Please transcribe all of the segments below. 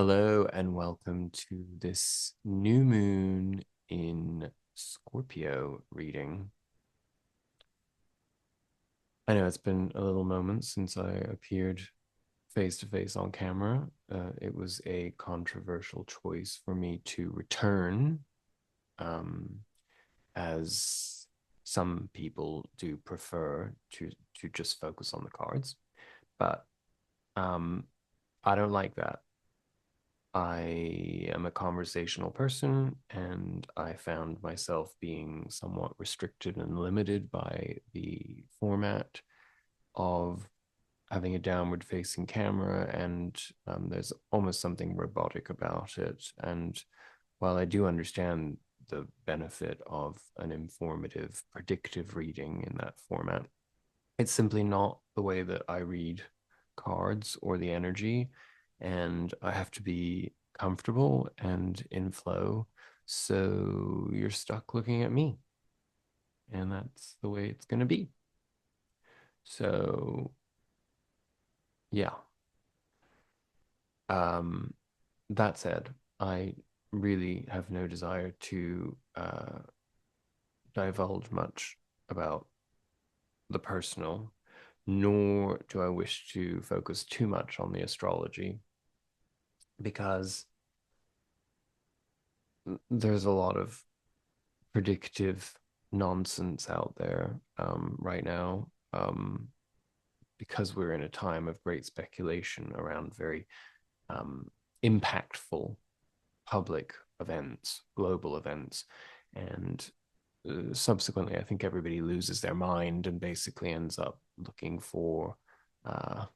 Hello and welcome to this new moon in Scorpio reading. I know it's been a little moment since I appeared face to face on camera. It was a controversial choice for me to return, um, as some people do prefer to just focus on the cards, but um, I don't like that. I am a conversational person, and I found myself being somewhat restricted and limited by the format of having a downward facing camera. And there's almost something robotic about it. And while I do understand the benefit of an informative, predictive reading in that format, it's simply not the way that I read cards or the energy. And I have to be comfortable and in flow. So you're stuck looking at me. And that's the way it's going to be. So, yeah. Um, that said, I really have no desire to divulge much about the personal, nor do I wish to focus too much on the astrology because there's a lot of predictive nonsense out there right now, because we're in a time of great speculation around very um, impactful public events, global events. And subsequently, I think everybody loses their mind and basically ends up looking for uh,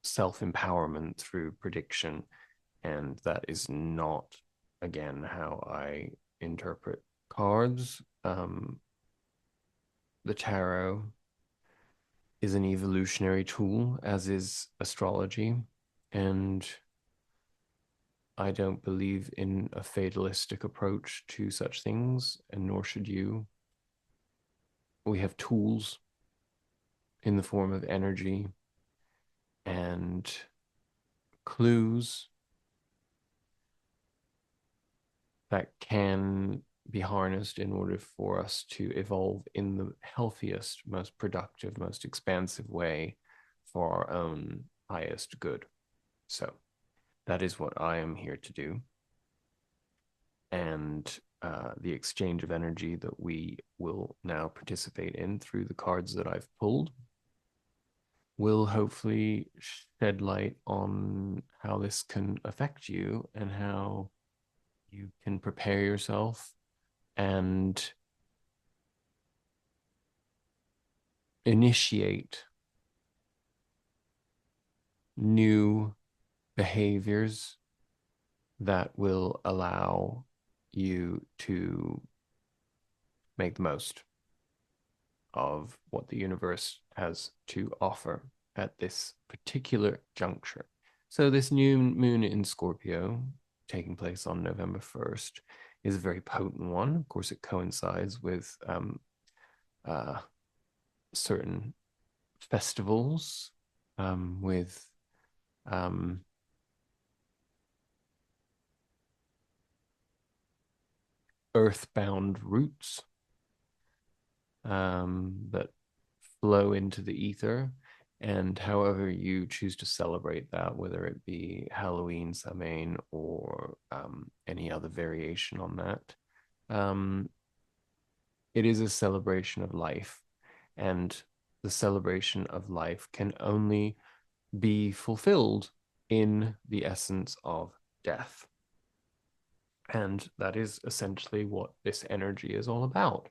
self empowerment through prediction. And that is not, again, how I interpret cards. The tarot is an evolutionary tool, as is astrology. And I don't believe in a fatalistic approach to such things, and nor should you. We have tools in the form of energy and clues that can be harnessed in order for us to evolve in the healthiest, most productive, most expansive way for our own highest good. So that is what I am here to do. And the exchange of energy that we will now participate in through the cards that I've pulled will hopefully shed light on how this can affect you and how you can prepare yourself and initiate new behaviors that will allow you to make the most of what the universe has to offer at this particular juncture. So, this new moon in Scorpio, taking place on November 1st, is a very potent one. Of course, it coincides with uh, certain festivals, with um, earthbound roots that flow into the ether. And however you choose to celebrate that, whether it be Halloween, Samhain, or any other variation on that, um, it is a celebration of life. And the celebration of life can only be fulfilled in the essence of death. And that is essentially what this energy is all about.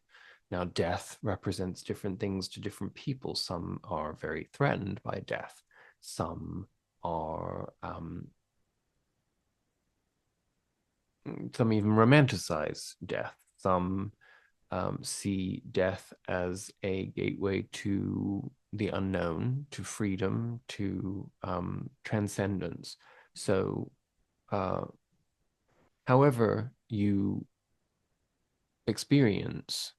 Now, death represents different things to different people. Some are very threatened by death. Some are, some even romanticize death. Some see death as a gateway to the unknown, to freedom, to transcendence. So, uh, however you experience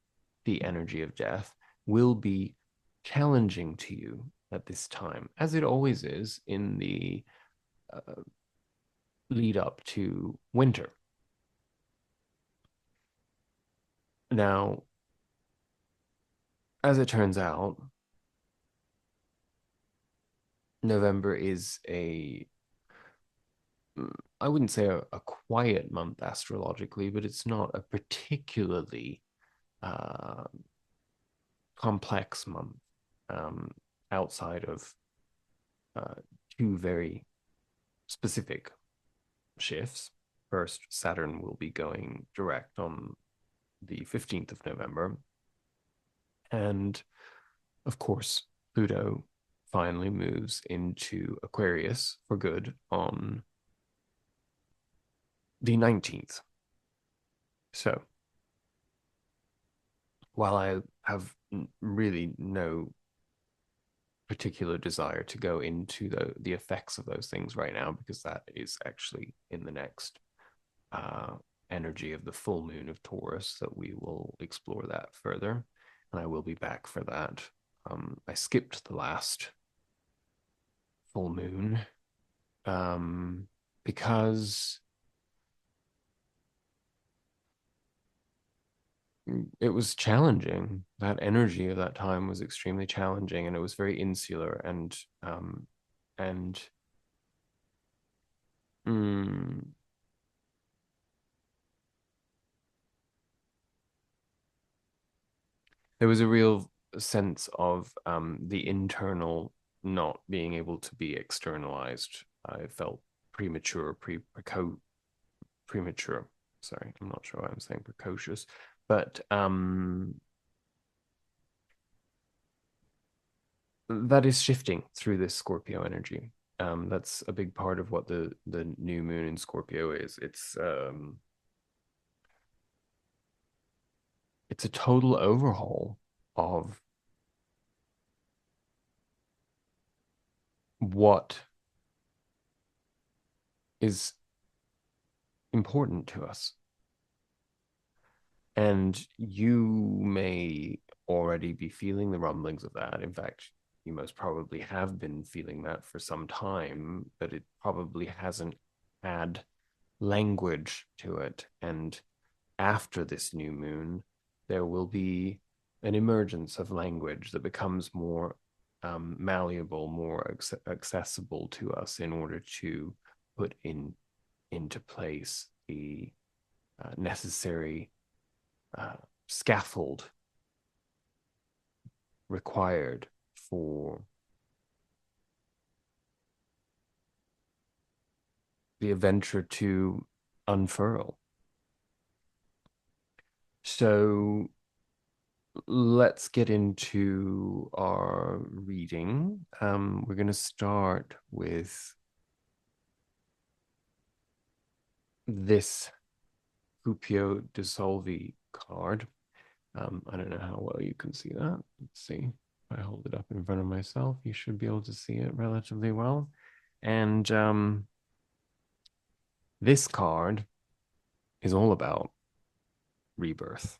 the energy of death will be challenging to you at this time, as it always is in the uh, lead up to winter. Now, as it turns out, November is I wouldn't say a quiet month astrologically, but it's not a particularly uh, complex month um, outside of uh, two very specific shifts. First, Saturn will be going direct on the 15th of November. And of course, Pluto finally moves into Aquarius for good on the 19th. So while I have really no particular desire to go into the effects of those things right now, because that is actually in the next uh, energy of the full moon of Taurus that we will explore that further. And I will be back for that. I skipped the last full moon um, because it was challenging. That energy of that time was extremely challenging, and it was very insular and mm, there was a real sense of the internal not being able to be externalized. I felt premature, premature. Sorry, I'm not sure why I'm saying precocious, but that is shifting through this Scorpio energy. That's a big part of what the new moon in Scorpio is. It's a total overhaul of what is important to us. And you may already be feeling the rumblings of that. In fact, you most probably have been feeling that for some time, but it probably hasn't had language to it. And after this new moon, there will be an emergence of language that becomes more malleable, more accessible to us in order to put into place the necessary uh, scaffold required for the adventure to unfurl. So let's get into our reading. We're going to start with this Cupio Dissolvi card. I don't know how well you can see that. Let's see. If I hold it up in front of myself, you should be able to see it relatively well. And this card is all about rebirth.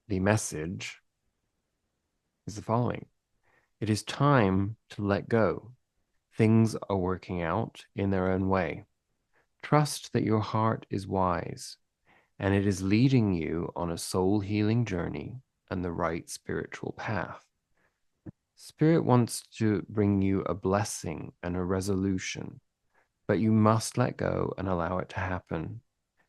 The message is the following: it is time to let go. Things are working out in their own way. Trust that your heart is wise and it is leading you on a soul healing journey and the right spiritual path. Spirit wants to bring you a blessing and a resolution, but you must let go and allow it to happen.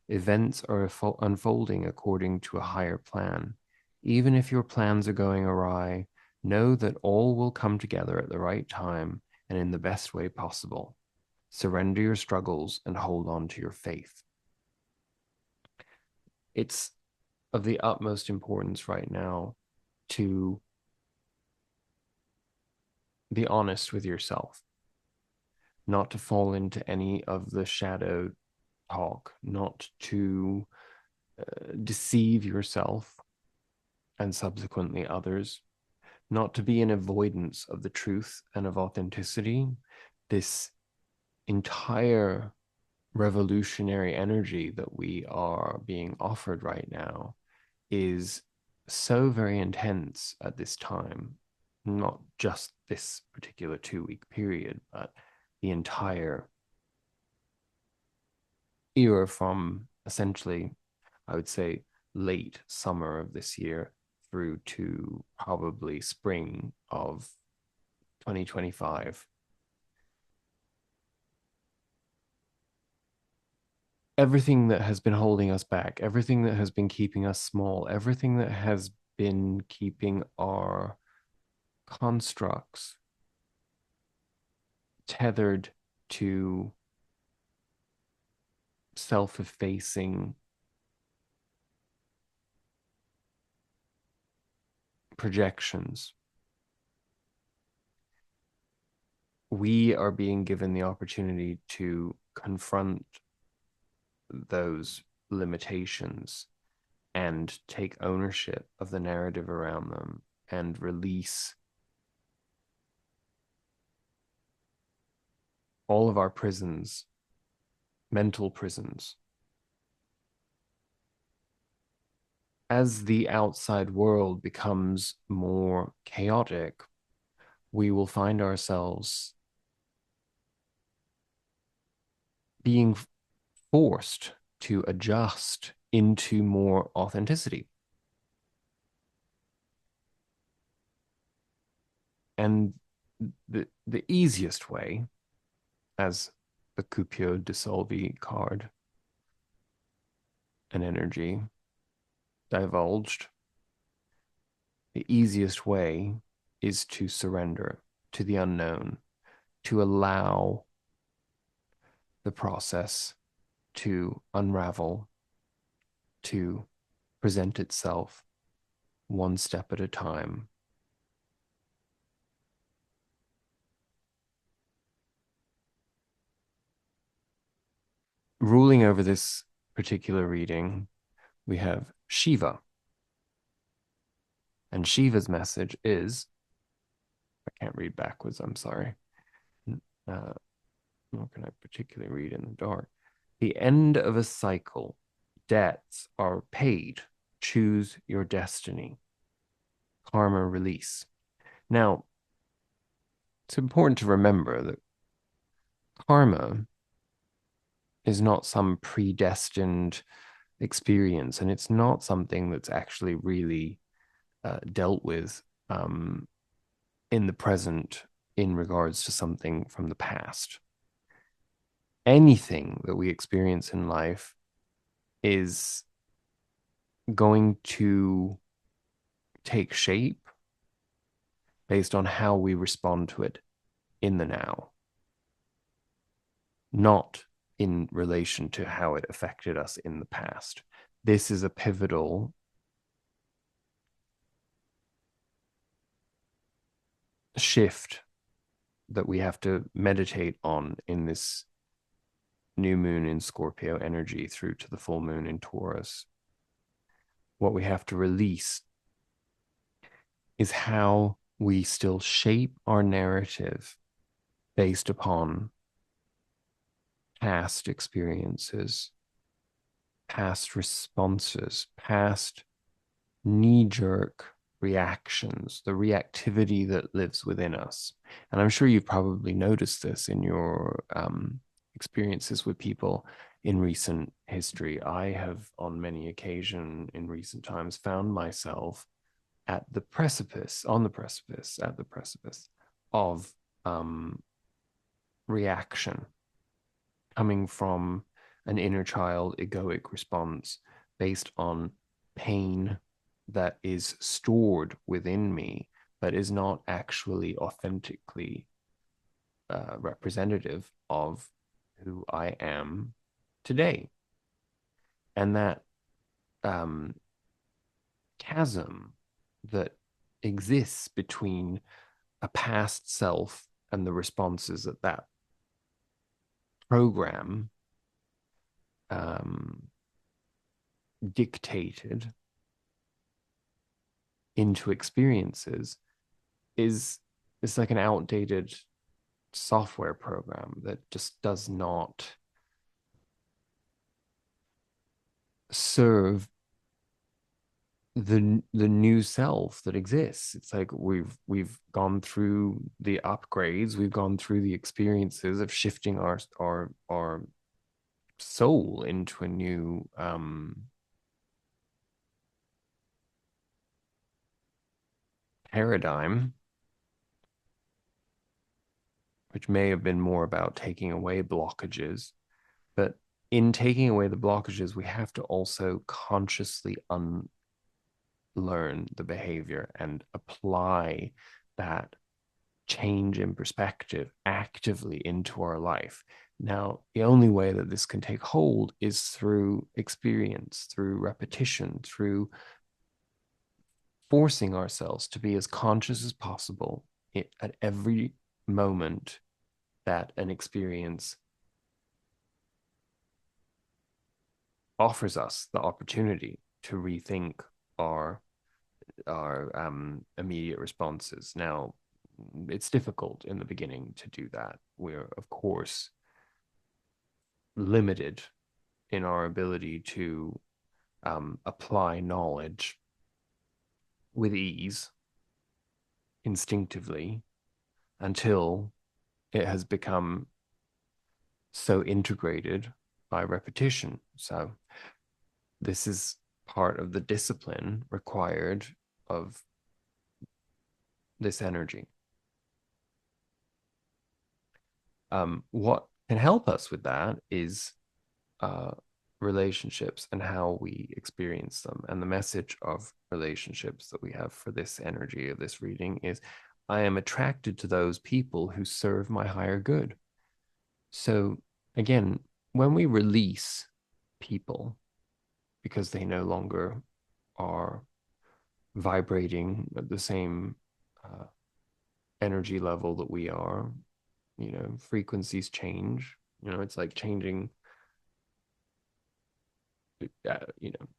Events are unfolding according to a higher plan. Even if your plans are going awry, know that all will come together at the right time and in the best way possible. Surrender your struggles and hold on to your faith. It's of the utmost importance right now to be honest with yourself, not to fall into any of the shadow talk, not to deceive yourself and subsequently others, not to be in avoidance of the truth and of authenticity. This entire revolutionary energy that we are being offered right now is so very intense at this time, not just this particular 2 week period, but the entire era from essentially, I would say, late summer of this year through to probably spring of 2025. Everything that has been holding us back, everything that has been keeping us small, everything that has been keeping our constructs tethered to self effacing projections, we are being given the opportunity to confront those limitations and take ownership of the narrative around them and release all of our prisons, mental prisons. As the outside world becomes more chaotic, we will find ourselves being forced to adjust into more authenticity. And the easiest way, as the Cupio Dissolvi card and energy divulged, the easiest way is to surrender to the unknown, to allow the process to unravel, to present itself one step at a time. Ruling over this particular reading, we have Shiva. And Shiva's message is, I can't read backwards, I'm sorry. Uh, Nor can I particularly read in the dark. The end of a cycle. Debts are paid. Choose your destiny. Karma release. Now, it's important to remember that karma is not some predestined experience, and it's not something that's actually really dealt with in the present in regards to something from the past. Anything that we experience in life is going to take shape based on how we respond to it in the now, not in relation to how it affected us in the past. This is a pivotal shift that we have to meditate on in this new moon in Scorpio energy through to the full moon in Taurus. What we have to release is how we still shape our narrative based upon past experiences, past responses, past knee jerk reactions, the reactivity that lives within us. And I'm sure you've probably noticed this in your experiences with people in recent history. I have, on many occasions in recent times, found myself at the precipice, on the precipice, at the precipice of reaction coming from an inner child egoic response based on pain that is stored within me, but is not actually authentically representative of who I am today. And that chasm that exists between a past self and the responses that that program dictated into experiences is like an outdated software program that just does not serve the new self that exists. It's like we've gone through the upgrades, we've gone through the experiences of shifting our soul into a new paradigm, which may have been more about taking away blockages. But in taking away the blockages, we have to also consciously unlearn the behavior and apply that change in perspective actively into our life. Now, the only way that this can take hold is through experience, through repetition, through forcing ourselves to be as conscious as possible at every moment that an experience offers us the opportunity to rethink our immediate responses. Now, it's difficult in the beginning to do that. We're, of course, limited in our ability to apply knowledge with ease instinctively until it has become so integrated by repetition. So, this is part of the discipline required of this energy. What can help us with that is uh, relationships and how we experience them. And the message of relationships that we have for this energy of this reading is I am attracted to those people who serve my higher good. So, again, when we release people because they no longer are vibrating at the same uh, energy level that we are, frequencies change. It's like changing.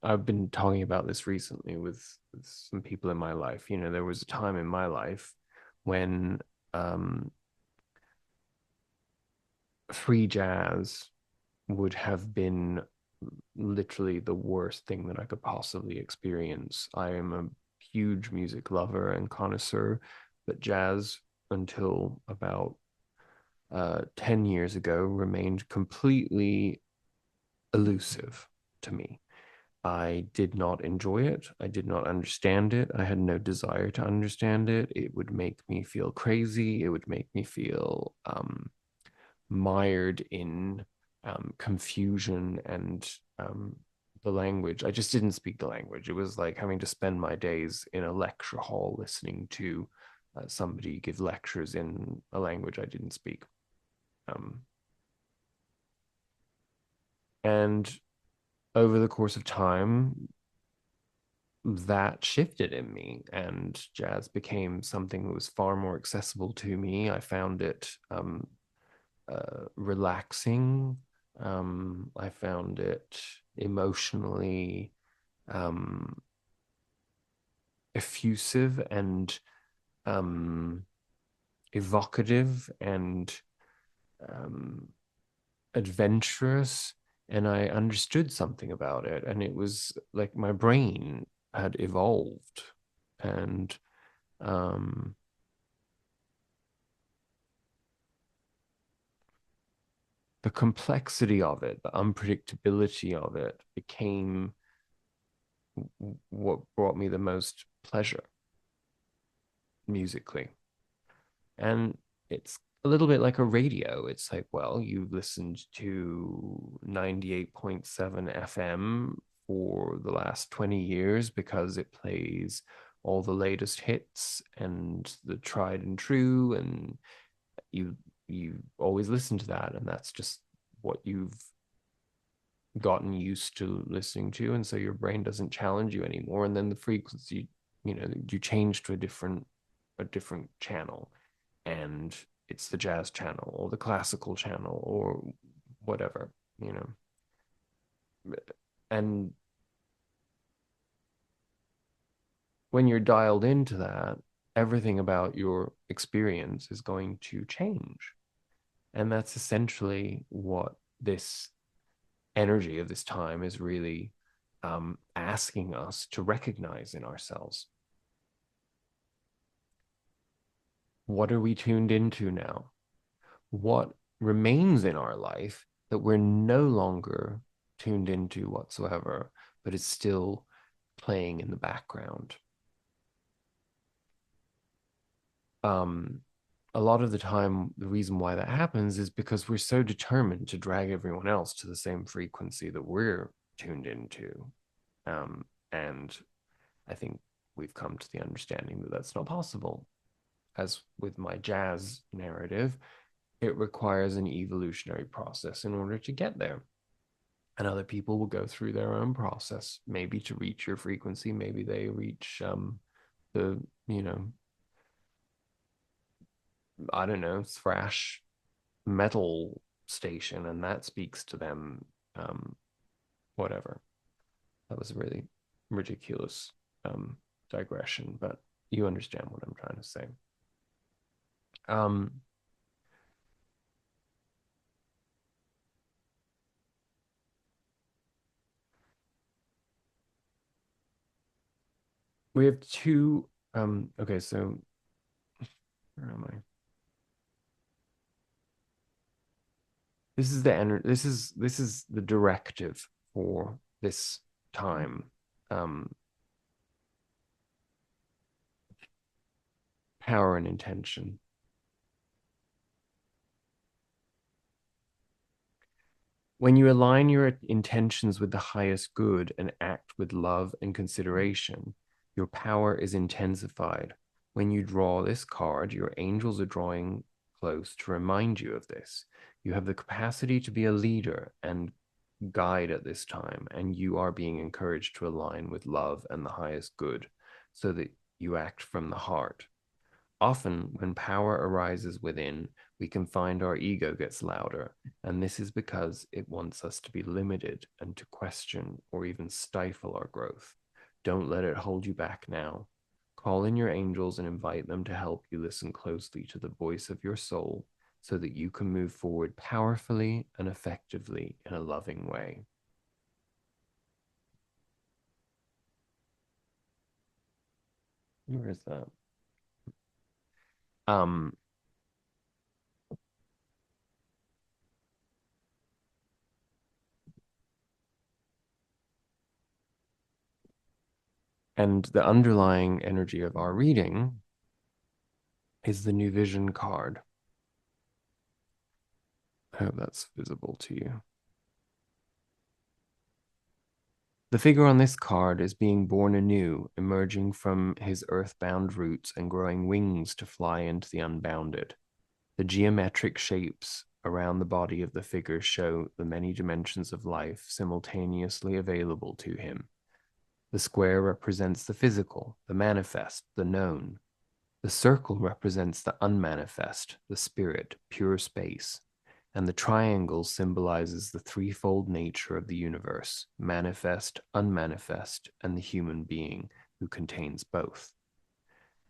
I've been talking about this recently with some people in my life. There was a time in my life when um, free jazz would have been literally the worst thing that I could possibly experience. I am a huge music lover and connoisseur, but jazz until about 10 years ago remained completely elusive to me. I did not enjoy it. I did not understand it. I had no desire to understand it. It would make me feel crazy. It would make me feel mired in confusion and the language. I just didn't speak the language. It was like having to spend my days in a lecture hall listening to somebody give lectures in a language I didn't speak. Um, and over the course of time, that shifted in me, and jazz became something that was far more accessible to me. I found it relaxing. I found it emotionally um, effusive and um, evocative and um, adventurous. And I understood something about it. And it was like my brain had evolved. And um, the complexity of it, the unpredictability of it became what brought me the most pleasure musically. And it's a little bit like a radio. It's like, well, you've listened to 98.7 FM for the last 20 years because it plays all the latest hits and the tried and true, and you always listen to that, and that's just what you've gotten used to listening to, and so your brain doesn't challenge you anymore, and then the frequency, you change to a different channel, and it's the jazz channel or the classical channel or whatever, you know. And when you're dialed into that, everything about your experience is going to change. And that's essentially what this energy of this time is really asking us to recognize in ourselves. What are we tuned into now? What remains in our life that we're no longer tuned into whatsoever, but it's still playing in the background. Um, a lot of the time, the reason why that happens is because we're so determined to drag everyone else to the same frequency that we're tuned into. And I think we've come to the understanding that that's not possible. As with my jazz narrative, it requires an evolutionary process in order to get there. And other people will go through their own process, maybe to reach your frequency, maybe they reach the, you know, I don't know, thrash metal station, and that speaks to them. Um, Whatever. That was a really ridiculous digression, but you understand what I'm trying to say. Um, we have two. Okay, so where am I? This is the energy. This is the directive for this time. Um, Power and intention. When you align your intentions with the highest good and act with love and consideration, your power is intensified. When you draw this card, your angels are drawing close to remind you of this. You have the capacity to be a leader and guide at this time, and you are being encouraged to align with love and the highest good so that you act from the heart. Often, when power arises within, we can find our ego gets louder, and this is because it wants us to be limited and to question or even stifle our growth. Don't let it hold you back now. Call in your angels and invite them to help you listen closely to the voice of your soul so that you can move forward powerfully and effectively in a loving way. Where is that? Um, and the underlying energy of our reading is the New Vision card. I hope that's visible to you. The figure on this card is being born anew, emerging from his earthbound roots and growing wings to fly into the unbounded. The geometric shapes around the body of the figure show the many dimensions of life simultaneously available to him. The square represents the physical, the manifest, the known. The circle represents the unmanifest, the spirit, pure space. And the triangle symbolizes the threefold nature of the universe, manifest, unmanifest, and the human being who contains both.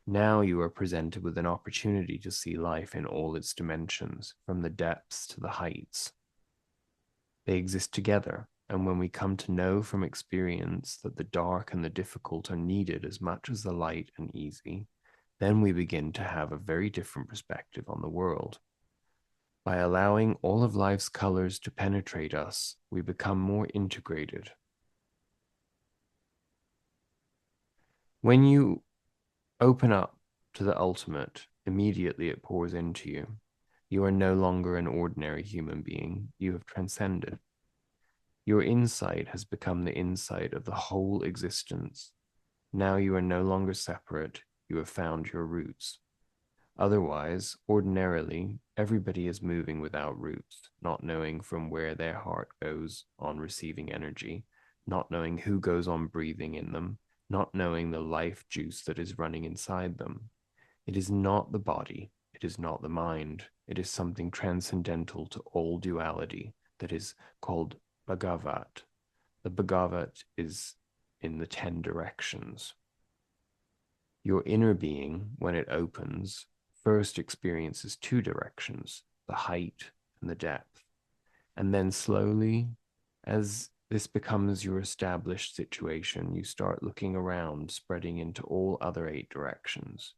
Now you are presented with an opportunity to see life in all its dimensions, from the depths to the heights. They exist together, and when we come to know from experience that the dark and the difficult are needed as much as the light and easy, then we begin to have a very different perspective on the world. By allowing all of life's colors to penetrate us, we become more integrated. When you open up to the ultimate, immediately it pours into you. You are no longer an ordinary human being. You have transcended. Your insight has become the insight of the whole existence. Now you are no longer separate. You have found your roots. Otherwise, ordinarily, everybody is moving without roots, not knowing from where their heart goes on receiving energy, not knowing who goes on breathing in them, not knowing the life juice that is running inside them. It is not the body, it is not the mind, it is something transcendental to all duality that is called Bhagavat. The Bhagavat is in the 10 directions. Your inner being, when it opens, first experiences two directions, the height and the depth. And then slowly, as this becomes your established situation, you start looking around, spreading into all other 8 directions.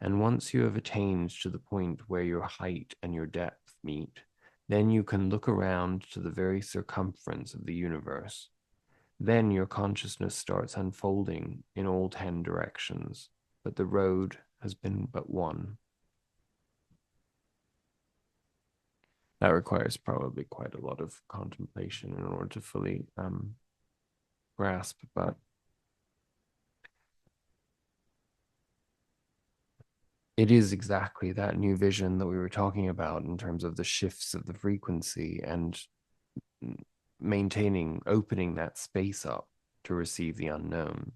And once you have attained to the point where your height and your depth meet, Then you can look around to the very circumference of the universe. Then your consciousness starts unfolding in all 10 directions, but the road has been but one. That requires probably quite a lot of contemplation in order to fully grasp, but it is exactly that new vision that we were talking about in terms of the shifts of the frequency and maintaining, opening that space up to receive the unknown.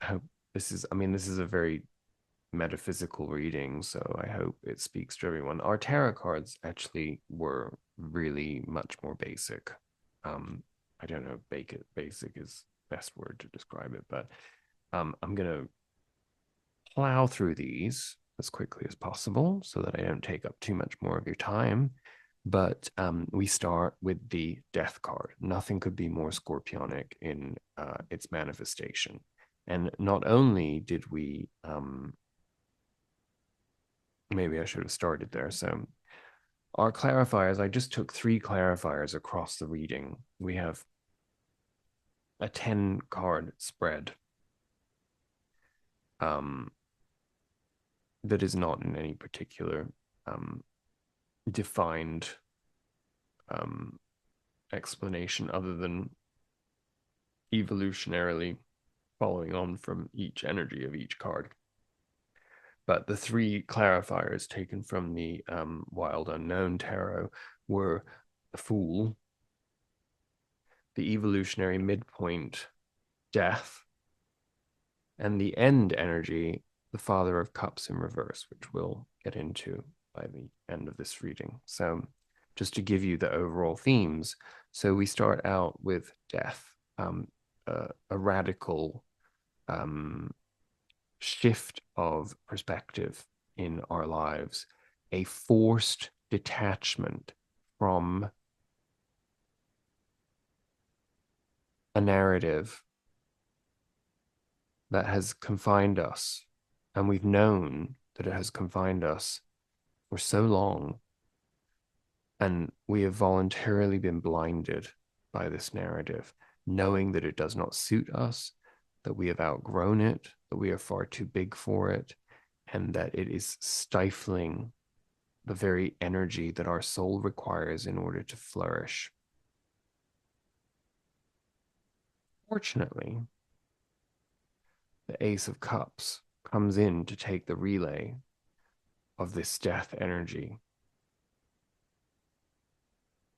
I hope this is, I mean, this is a very metaphysical reading, so I hope it speaks to everyone. Our tarot cards actually were really much more basic. Um, I don't know, basic is best word to describe it, but I'm gonna plow through these as quickly as possible so that I don't take up too much more of your time. But we start with the death card. Nothing could be more scorpionic in its manifestation. And not only did we, maybe I should have started there. So, our clarifiers, I just took 3 clarifiers across the reading. We have a 10 card spread um, that is not in any particular um, defined um, explanation other than evolutionarily following on from each energy of each card. But the 3 clarifiers taken from the Wild Unknown Tarot were the Fool, the evolutionary midpoint, Death, and the end energy, the Father of Cups in reverse, which we'll get into by the end of this reading. So, just to give you the overall themes, so we start out with death, a radical um, shift of perspective in our lives, a forced detachment from a narrative that has confined us. And we've known that it has confined us for so long. And we have voluntarily been blinded by this narrative, knowing that it does not suit us, that we have outgrown it, that we are far too big for it, and that it is stifling the very energy that our soul requires in order to flourish. Fortunately, the Ace of Cups comes in to take the relay of this death energy.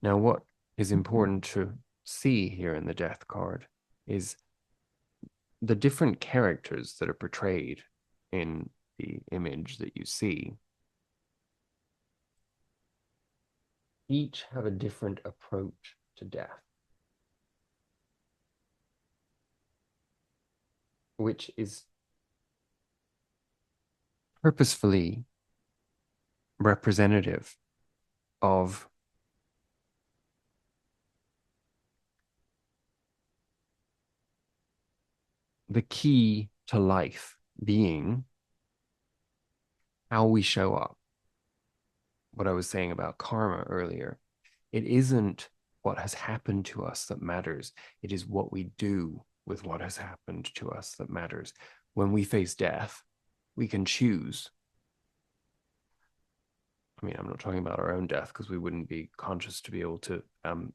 Now, what is important to see here in the death card is the different characters that are portrayed in the image that you see. Each have a different approach to death, which is purposefully representative of the key to life being how we show up. What I was saying about karma earlier, it isn't what has happened to us that matters. It is what we do with what has happened to us that matters. When we face death, we can choose. I mean, I'm not talking about our own death because we wouldn't be conscious to be able to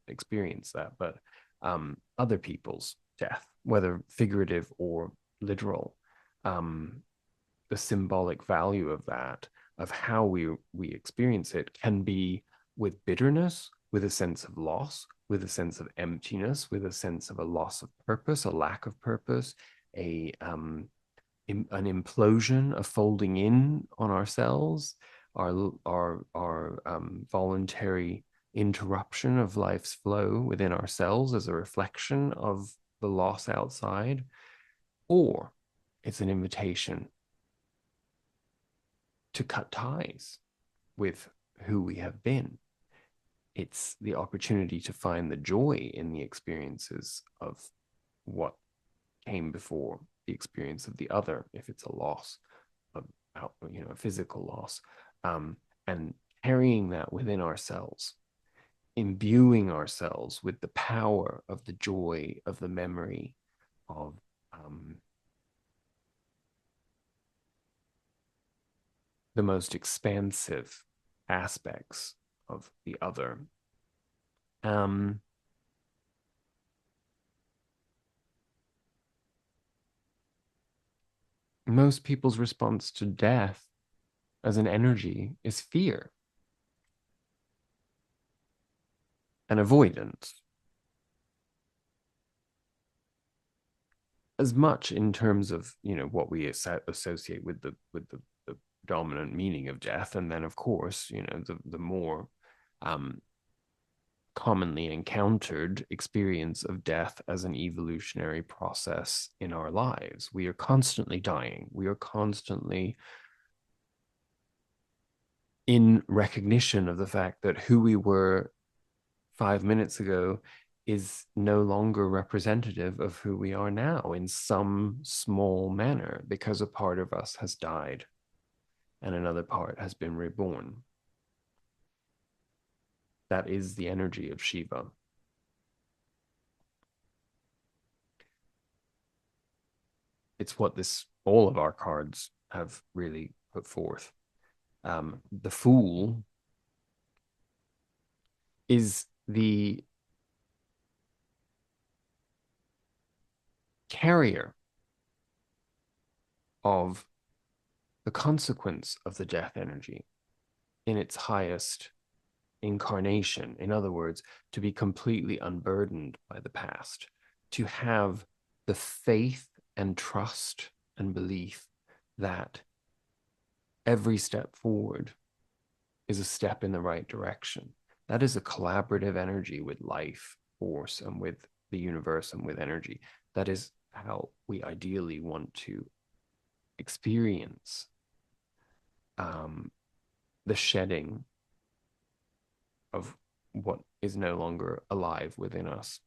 experience that, but other people's death, whether figurative or literal. Um, the symbolic value of that, of how we experience it, can be with bitterness, with a sense of loss, with a sense of emptiness, with a sense of a loss of purpose, a lack of purpose, a an implosion, a folding in on ourselves, our voluntary interruption of life's flow within ourselves as a reflection of the loss outside, or it's an invitation to cut ties with who we have been. It's the opportunity to find the joy in the experiences of what came before, the experience of the other, if it's a loss, of, a physical loss, and carrying that within ourselves, imbuing ourselves with the power of the joy of the memory of the most expansive aspects of the other. Um, Most people's response to death as an energy is fear and avoidance, as much in terms of what we associate with the dominant meaning of death, and then of course the more um, commonly encountered experience of death as an evolutionary process in our lives. We are constantly dying. We are constantly in recognition of the fact that who we were 5 minutes ago is no longer representative of who we are now in some small manner, because a part of us has died and another part has been reborn. That is the energy of Shiva. It's what this all of our cards have really put forth. The Fool is the carrier of the consequence of the death energy in its highest incarnation. In other words, to be completely unburdened by the past, to have the faith and trust and belief that every step forward is a step in the right direction. That is a collaborative energy with life force and with the universe and with energy. That is how we ideally want to experience um, the shedding of what is no longer alive within us,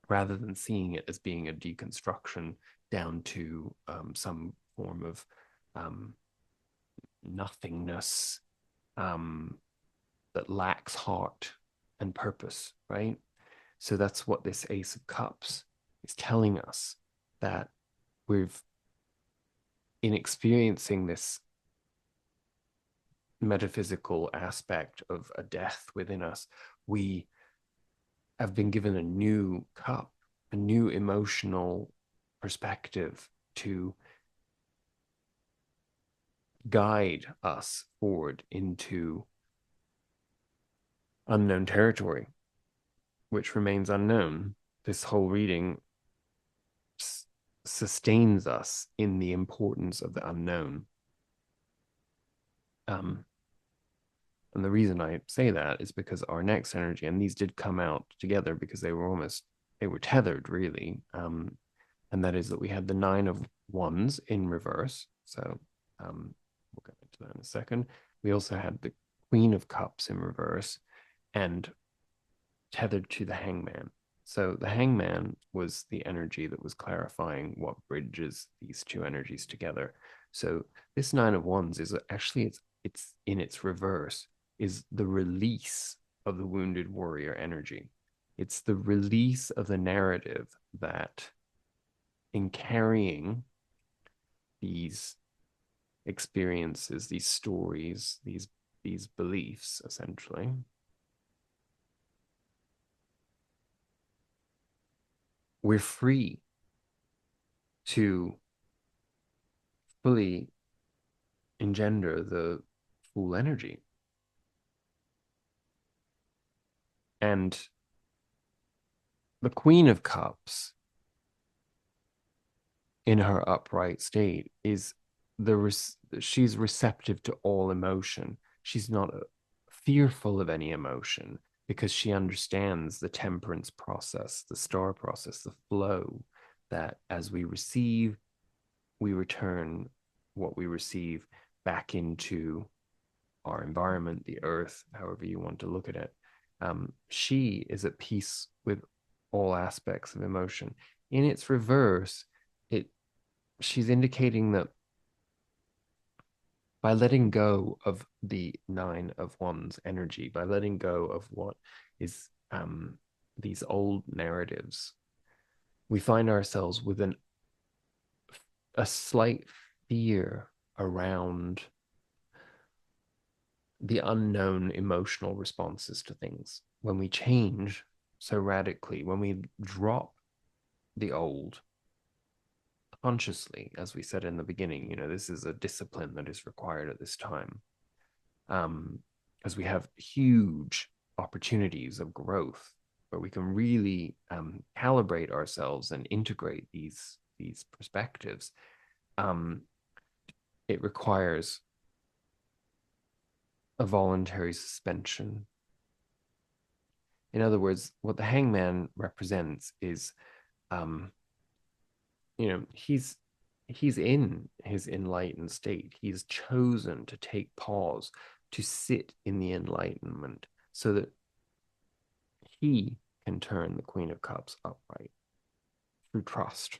rather than seeing it as being a deconstruction down to some form of um, nothingness um, that lacks heart and purpose, right? So that's what this Ace of Cups is telling us, that we've, in experiencing this metaphysical aspect of a death within us, we have been given a new cup, a new emotional perspective to guide us forward into unknown territory, which remains unknown. This whole reading sustains us in the importance of the unknown. Um, and the reason I say that is because our next energy, and these did come out together because they were tethered really. And that is that we had the Nine of Wands in reverse. So we'll get into that in a second. We also had the Queen of Cups in reverse and tethered to the Hangman. So the Hangman was the energy that was clarifying what bridges these two energies together. So this Nine of Wands is actually it's in its reverse, is the release of the wounded warrior energy. It's the release of the narrative that, in carrying these experiences, these stories, these beliefs, essentially, we're free to fully engender the full energy. And the Queen of Cups in her upright state is she's receptive to all emotion. She's not fearful of any emotion because she understands the temperance process, the star process, the flow, that as we receive, we return what we receive back into our environment, the earth, however you want to look at it. She is at peace with all aspects of emotion. In its reverse, it she's indicating that by letting go of the nine of wands energy, by letting go of what is these old narratives, we find ourselves with a slight fear around the unknown emotional responses to things. When we change so radically, when we drop the old consciously, as we said in the beginning, this is a discipline that is required at this time. Because we have huge opportunities of growth where we can really calibrate ourselves and integrate these perspectives. Um, it requires a voluntary suspension. In other words, what the hangman represents is, um, he's in his enlightened state. He's chosen to take pause, to sit in the enlightenment, so that he can turn the Queen of Cups upright through trust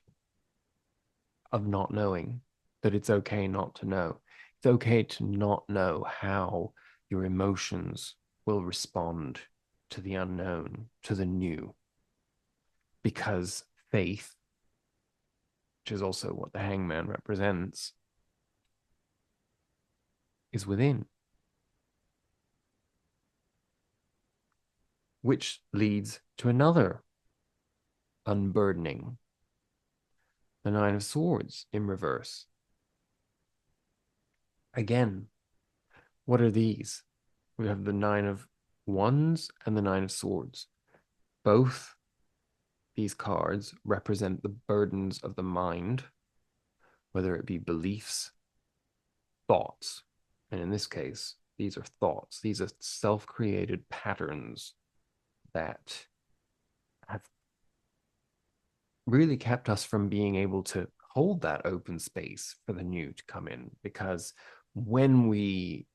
of not knowing that it's okay not to know. It's okay to not know how your emotions will respond to the unknown, to the new, because faith, which is also what the hangman represents, is within, which leads to another unburdening, the Nine of Swords in reverse. Again, what are these? We have the Nine of Wands and the Nine of Swords. Both these cards represent the burdens of the mind, whether it be beliefs, thoughts. And in this case, these are thoughts. These are self-created patterns that have really kept us from being able to hold that open space for the new to come in. Because when we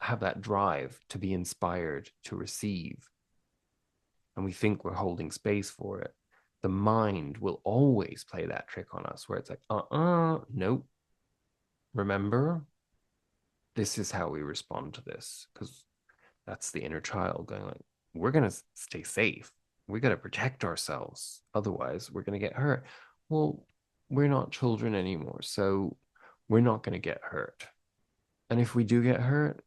have that drive to be inspired, to receive, and we think we're holding space for it, the mind will always play that trick on us where it's like, nope. Remember, this is how we respond to this. Because that's the inner child going like, we're going to stay safe. We got to protect ourselves. Otherwise, we're going to get hurt. Well, we're not children anymore. So we're not going to get hurt. And if we do get hurt,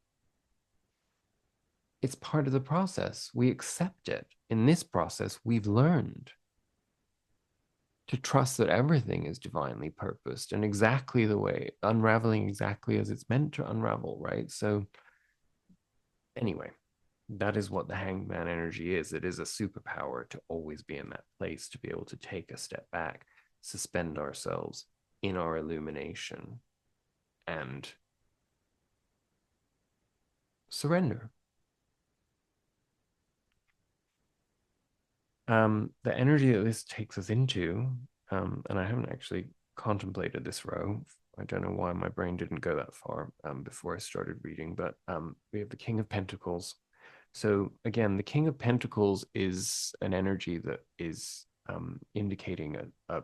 it's part of the process. We accept it. In this process, we've learned to trust that everything is divinely purposed and exactly the way, unraveling exactly as it's meant to unravel, right? So, anyway, that is what the hangman energy is. It is a superpower to always be in that place, to be able to take a step back, suspend ourselves in our illumination, and surrender. The energy that this takes us into, and I haven't actually contemplated this row. I don't know why my brain didn't go that far before I started reading, but we have the King of Pentacles. So again, the King of Pentacles is an energy that is indicating a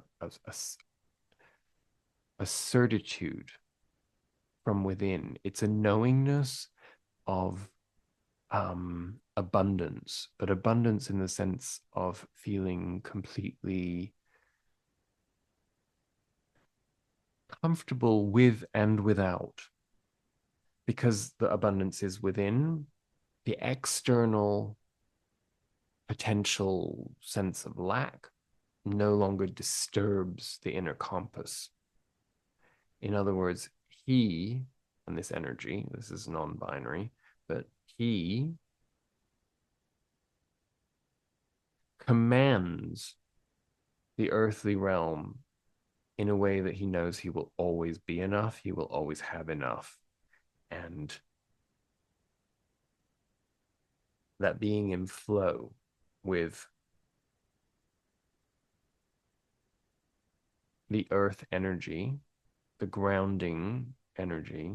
certitude from within. It's a knowingness of abundance, but abundance in the sense of feeling completely comfortable with and without, because the abundance is within. The external potential sense of lack no longer disturbs the inner compass. In other words, he, and this energy, this is non-binary, but he commands the earthly realm in a way that he knows he will always be enough, he will always have enough. And that being in flow with the earth energy, the grounding energy,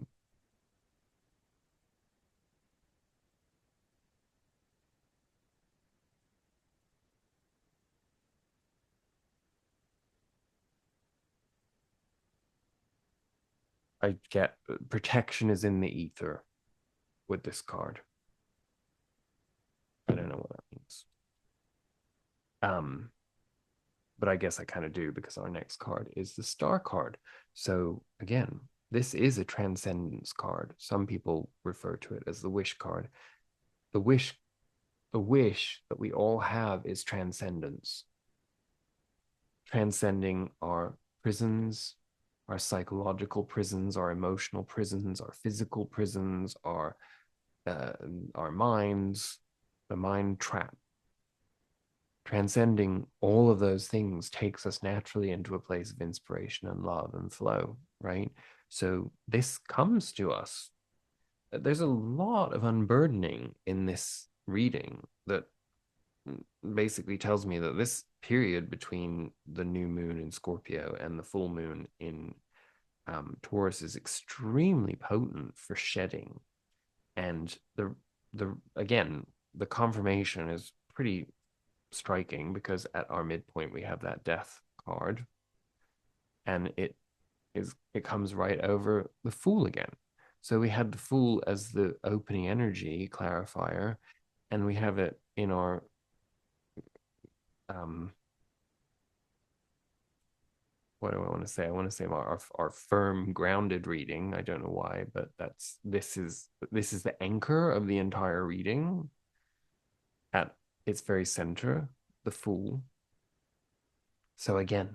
I get protection is in the ether with this card. I don't know what that means. Um, but I guess I kind of do because our next card is the star card. So again, this is a transcendence card. Some people refer to it as the wish card. The wish, the wish that we all have is transcendence, transcending our prisons, our psychological prisons, our emotional prisons, our physical prisons, uh, our minds, the mind trap. Transcending all of those things takes us naturally into a place of inspiration and love and flow, right? So this comes to us. There's a lot of unburdening in this reading that basically tells me that this period between the new moon in Scorpio and the full moon in Taurus is extremely potent for shedding. And the again, the confirmation is pretty striking because at our midpoint we have that death card, and it comes right over the fool again. So we had the fool as the opening energy clarifier, and we have it in our um what do I want to say? I want to say our firm grounded reading. I don't know why, but this is the anchor of the entire reading at its very center, the fool. So again,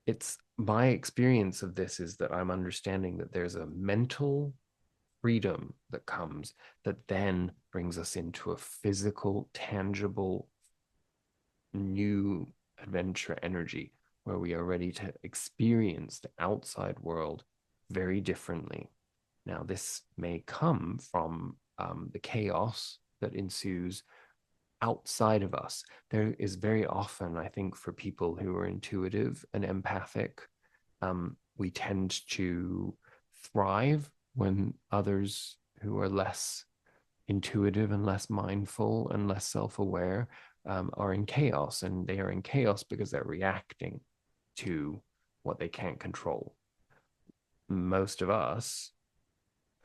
it's my experience of this is that I'm understanding that there's a mental freedom that comes that then brings us into a physical, tangible, new adventure energy where we are ready to experience the outside world very differently. Now, this may come from the chaos that ensues outside of us. There is very often, I think, for people who are intuitive and empathic, we tend to thrive when others who are less intuitive and less mindful and less self-aware are in chaos, and they are in chaos because they're reacting to what they can't control. Most of us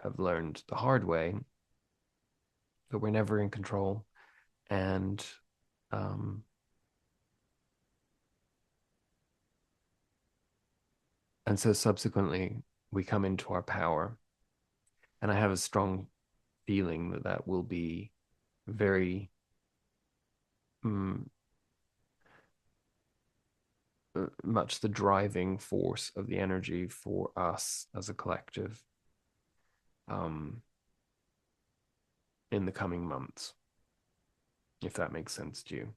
have learned the hard way that we're never in control, and um, and so subsequently we come into our power, and I have a strong feeling that that will be very mm, much the driving force of the energy for us as a collective um, in the coming months, if that makes sense to you.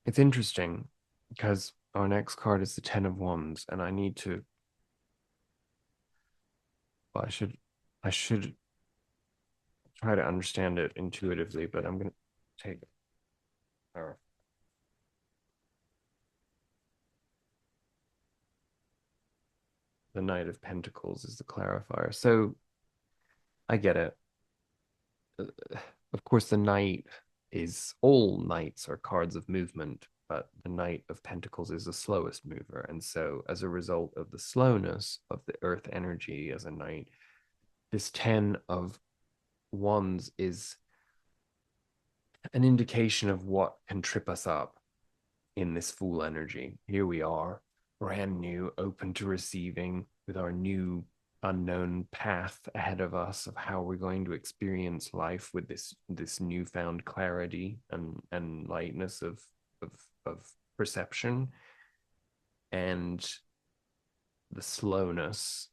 It's interesting because our next card is the Ten of Wands, and I need to. Well, I should try to understand it intuitively, but I'm gonna take uh, the Knight of Pentacles is the clarifier. So I get it. Of course, the Knight is all knights are cards of movement, but the Knight of Pentacles is the slowest mover. And so, as a result of the slowness of the earth energy as a knight, this 10 of Wands is an indication of what can trip us up in this Fool energy. Here we are, brand new, open to receiving with our new unknown path ahead of us of how we're going to experience life with this newfound clarity and lightness of of perception, and the slowness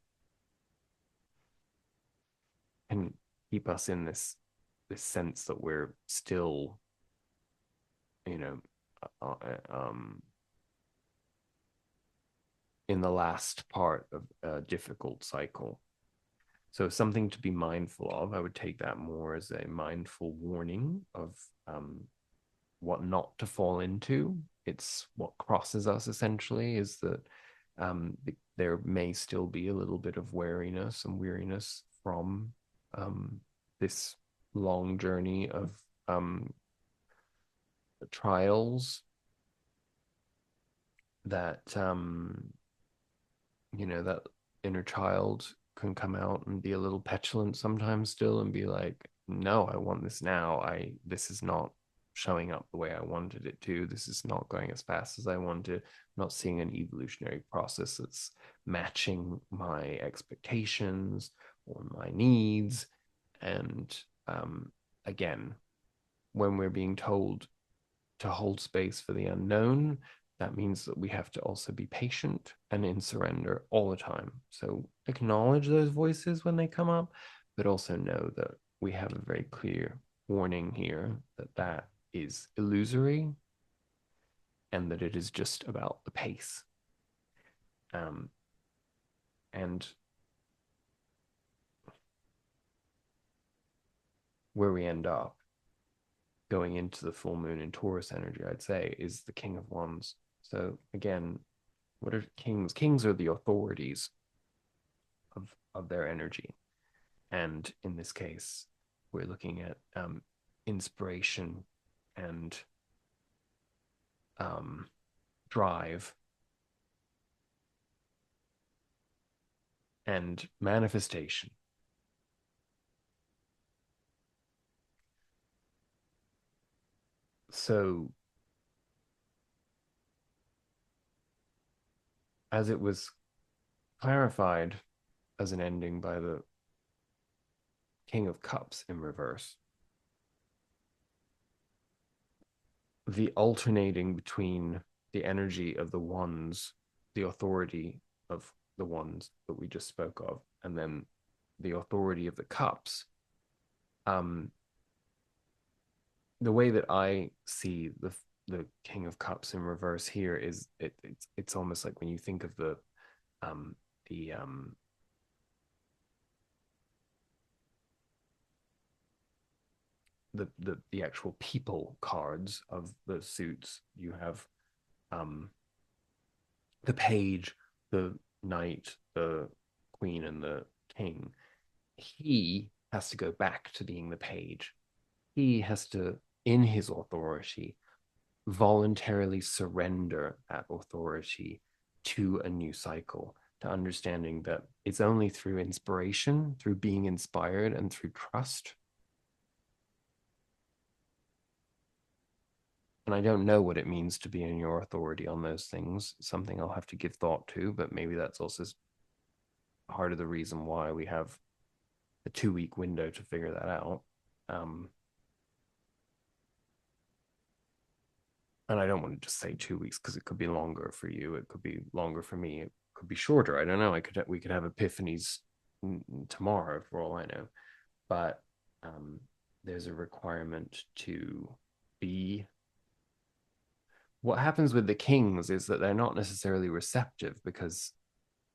can keep us in this sense that we're still, you know, uh, uh, um, in the last part of a difficult cycle. So something to be mindful of. I would take that more as a mindful warning of what not to fall into. It's what crosses us essentially is that there may still be a little bit of wariness and weariness from this long journey of um, trials that that inner child can come out and be a little petulant sometimes still and be like, no, I want this now. This is not showing up the way I wanted it to. This is not going as fast as I wanted. I'm not seeing an evolutionary process that's matching my expectations or my needs. And again, when we're being told to hold space for the unknown, that means that we have to also be patient and in surrender all the time. So acknowledge those voices when they come up, but also know that we have a very clear warning here that that is illusory and that it is just about the pace. Um, and where we end up going into the full moon in Taurus energy, I'd say, is the King of Wands. So again, what are kings? Kings are the authorities of their energy. And in this case, we're looking at inspiration and um, drive and manifestation. So, as it was clarified as an ending by the King of Cups in reverse, the alternating between the energy of the wands, the authority of the wands that we just spoke of, and then the authority of the cups. Um, the way that I see the King of Cups in reverse here is it's almost like when you think of um the the actual people cards of the suits. You have um the page, the knight, the queen, and the king. He has to go back to being the page. He has to, in his authority, voluntarily surrender that authority to a new cycle, to understanding that it's only through inspiration, through being inspired, and through trust. And I don't know what it means to be in your authority on those things. Something I'll have to give thought to, but maybe that's also part of the reason why we have a 2 week window to figure that out. Um, and I don't want to just say 2 weeks because it could be longer for you. It could be longer for me. It could be shorter. I don't know. We could have epiphanies tomorrow for all I know. But um, there's a requirement to be. What happens with the kings is that they're not necessarily receptive because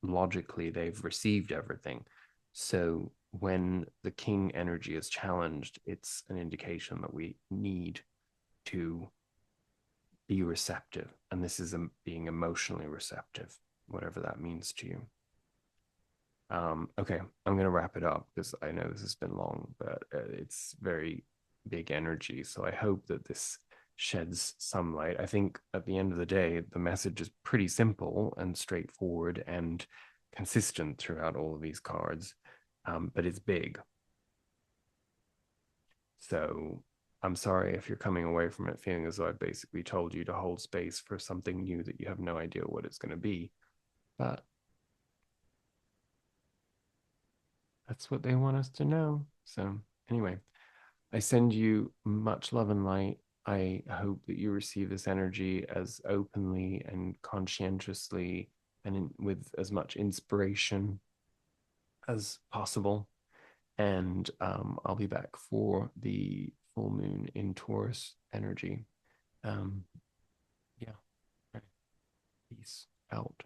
logically they've received everything. So when the king energy is challenged, it's an indication that we need to be receptive. And this is being emotionally receptive, whatever that means to you. Okay, I'm going to wrap it up because I know this has been long, but it's very big energy. So I hope that this sheds some light. I think at the end of the day, the message is pretty simple and straightforward and consistent throughout all of these cards, but it's big. So I'm sorry if you're coming away from it feeling as though I basically told you to hold space for something new that you have no idea what it's going to be. But that's what they want us to know. So, anyway, I send you much love and light. I hope that you receive this energy as openly and conscientiously and with as much inspiration as possible. And I'll be back for the full moon in Taurus energy. Um, yeah. Right. Peace out.